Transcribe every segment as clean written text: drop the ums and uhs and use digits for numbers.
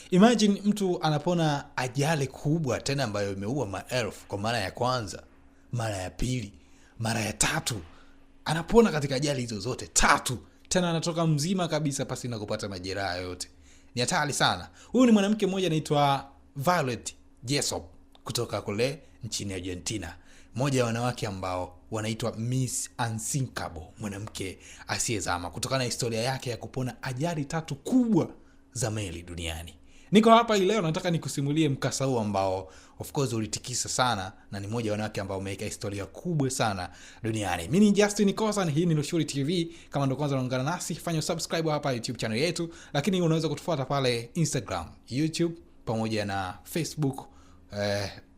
Imagine mtu anapona ajali kubwa tena ambayo imeua maelfu kwa mara ya kwanza, mara ya pili, mara ya tatu. Anapona katika ajali hizo zote tatu. Tena anatoka mzima kabisa pasi na kupata majeraha yote. Ni hatari sana. Huyu ni mwanamke mmoja anaitwa Violet Jessop kutoka kule nchini Argentina. Mmoja ya wanawake ambao wanaitwa Miss Unsinkable, mwanamke asiyezama, kutokana na historia yake ya kupona ajali tatu kubwa za meli duniani. Niko hapa hii leo nataka nikusimulie mkasa huu ambao of course ulitikisa sana na ni mmoja wa wanawake ambao wameweka historia kubwa sana duniani. Mimi ni Justin Kosa na hii ni Luxury TV. Kama ndo kwanza unaungana nasi, fanya subscribe hapa YouTube channel yetu, lakini unaweza kutufuata pale Instagram, YouTube pamoja na Facebook,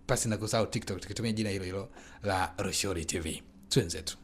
pasi na kusahau TikTok tukitumia jina hilo hilo la Luxury TV. Twenzetu.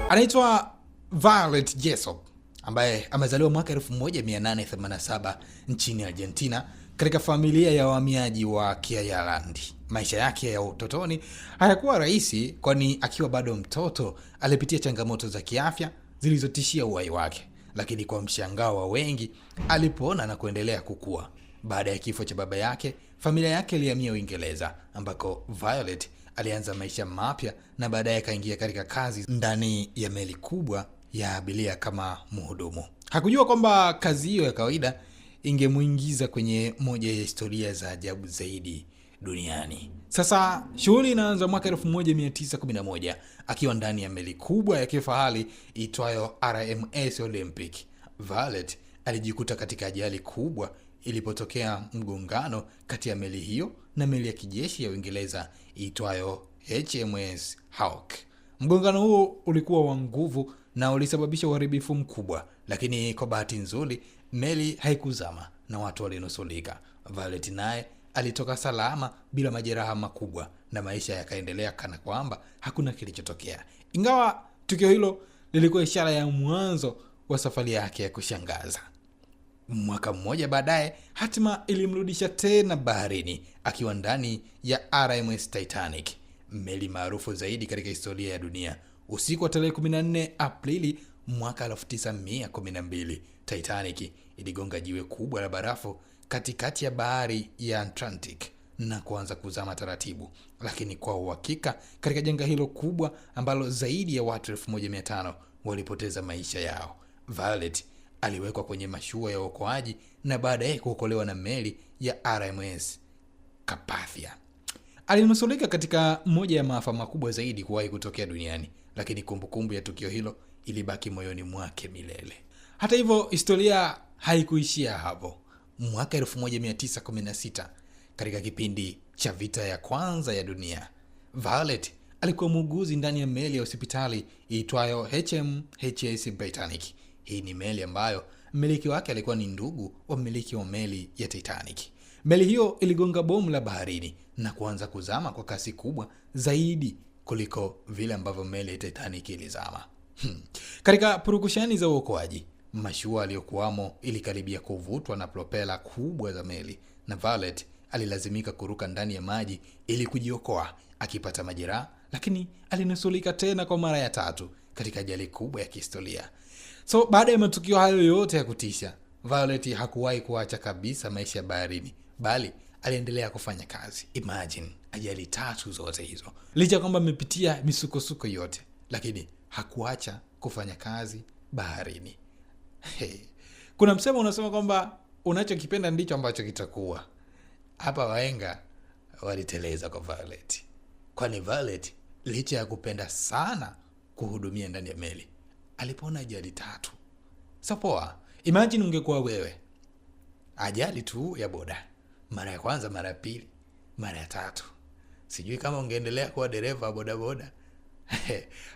Anaitwa Violet Jessop ambaye amezaliwa mwaka 1887 nchini Argentina katika familia ya wahamiaji wa Kiayalandi. Maisha yake ya utotoni hayakuwa rahisi, kwani akiwa bado mtoto alipitia changamoto za kiafya zilizotishia uhai wake, lakini kwa mshangao wa wengi alipona na kuendelea kukua. Baada ya kifo cha baba yake, familia yake ilihamia Uingereza ambako Violet alianza maisha mapya na baadaye akaingia katika kazi ndani ya meli kubwa ya abiria kama mhudumu. Hakujua kwamba kazi hiyo ya kawaida ingemuingiza kwenye moja ya historia za ajabu zaidi duniani. Sasa shughuli inaanza mwaka 1911 akiwa ndani ya meli kubwa ya kifahari itwayo RMS Olympic. Violet alijikuta katika ajali kubwa ilipotokea mgongano kati ya meli hiyo na meli ya kijeshi ya Uingereza itwayo HMS Hawk. Mgongano huo ulikuwa wa nguvu na ulisababisha uharibifu mkubwa, lakini kwa bahati nzuri meli haikuzama na watu walinusurika. Violet naye alitoka salama bila majeraha makubwa na maisha yakaendelea kana kwamba hakuna kilichotokea. Ingawa tukio hilo lilikuwa ishara ya mwanzo wa safari yake ya kushangaza. Mwaka mmoja baadaye, hatima ilimrudisha tena baharini akiwa ndani ya RMS Titanic, meli maarufu zaidi katika historia ya dunia. Usiku wa tarehe 14 Aprili mwaka 1912, Titanic iligonga jiwe kubwa la barafu katikati ya bahari ya Atlantic na kuanza kuzama taratibu. Lakini kwa uhakika, katika janga hilo kubwa ambalo zaidi ya watu 1500 walipoteza maisha yao, Violet aliwekwa kwenye mashua ya uokoaji na baadaye kuokolewa na meli ya RMS Carpathia. Alinusurika katika moja ya maafa makubwa zaidi kuwahi kutokea duniani, lakini kumbukumbu ya tukio hilo ilibaki moyoni mwake milele. Hata hivyo, historia haikuishia hapo. Mwaka 1916, katika kipindi cha vita ya kwanza ya dunia, Violet alikuwa muuguzi ndani ya meli ya hospitali iitwayo HMHS Britannic. Hii ni meli ambayo mmiliki wake alikuwa ni ndugu wa mmiliki wa meli ya Titanic. Meli hiyo iligonga bomu la baharini na kuanza kuzama kwa kasi kubwa zaidi kuliko vile ambavyo meli ya Titanic ilizama. Katika purukushani za uokoaji, mashua aliyokuwamo ilikaribia kuvutwa na propela kubwa za meli na Violet alilazimika kuruka ndani ya maji ili kujiokoa, akipata majeraha, lakini alinusurika tena kwa mara ya tatu katika ajali kubwa ya kihistoria. So baada ya matukio hayo yote ya kutisha, Violet hakuwahi kuacha kabisa maisha ya baharini, bali aliendelea kufanya kazi. Imagine, ajali tatu zote hizo. Licha kwamba amepitia misukosuko yote, lakini hakuacha kufanya kazi baharini. Kuna msemo unasema kwamba unachokipenda ndicho ambacho kitakuwa. Hapa wahenga waliteleza kwa Violet. Kwani Violet licha ya kupenda sana kuhudumia ndani ya meli, alipona ajali tatu. Sapoa, imagine ungekuwa wewe. Ajali tu ya boda. Mara ya kwanza, mara ya pili, mara ya tatu. Sijui kama ungeendelea kuwa dereva boda boda.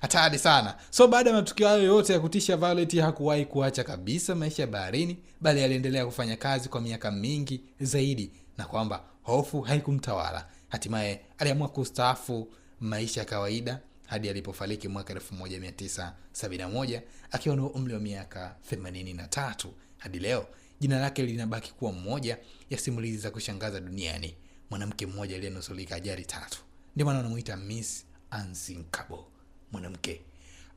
Hatari sana. So baada ya matukio hayo yote ya kutisha, Violet hakuwahi kuacha kabisa maisha ya baharini, bali aliendelea kufanya kazi kwa miaka mingi zaidi, na kwamba hofu haikumtawala. Hatimaye aliamua kustaafu maisha ya kawaida hadi alipofariki mwaka 1971 akiwa na umri wa miaka 83. Hadi leo jina lake linabaki kuwa mmoja ya simulizi za kushangaza duniani. Mwanamke mmoja aliyenusurika ajali tatu. Ndio maana wanamuita Miss Unsinkable, mwanamke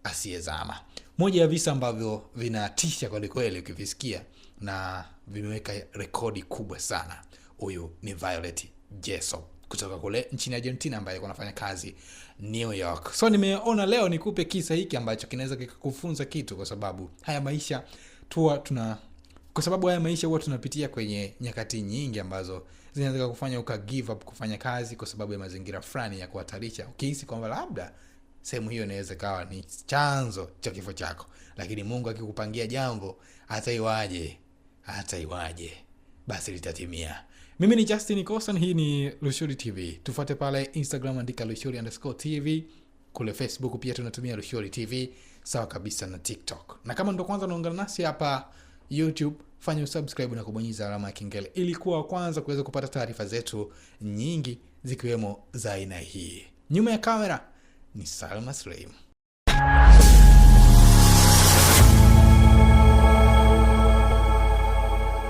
asiyezama. Moja ya visa ambavyo vinatisha kweli kweli ukivisikia na vimeweka rekodi kubwa sana. Huyu ni Violet Jessop kutoka kule nchini Argentina ambaye alikuwa anafanya kazi New York. So nimeona leo nikupe kisa hiki ambacho kinaweza kikufunza kitu, kwa sababu haya maisha huwa tunapitia kwenye nyakati nyingi ambazo zinaweza kufanya uka give up kufanya kazi kwa sababu ya mazingira fulani ya kuhatarisha, ukihisi kwamba labda sehemu hiyo inaweza kawa ni chanzo cha kifo chako. Lakini Mungu akikupangia jambo, hata iwaje basi litatimia. Mimi ni Justin Kosan, hii ni Lushuri TV. Tufuate pale Instagram, andika Lushuri_TV. Kule Facebook pia tunatumia Lushuri TV, sawa kabisa na TikTok. Na kama ndo kwanza unaungana nasi hapa YouTube, fanya subscribe na kubonyeza alama ya kengele ili kuwa kwanza kuweza kupata taarifa zetu nyingi zikiwemo za aina hii. Nyuma ya kamera ni Salma Sulaim.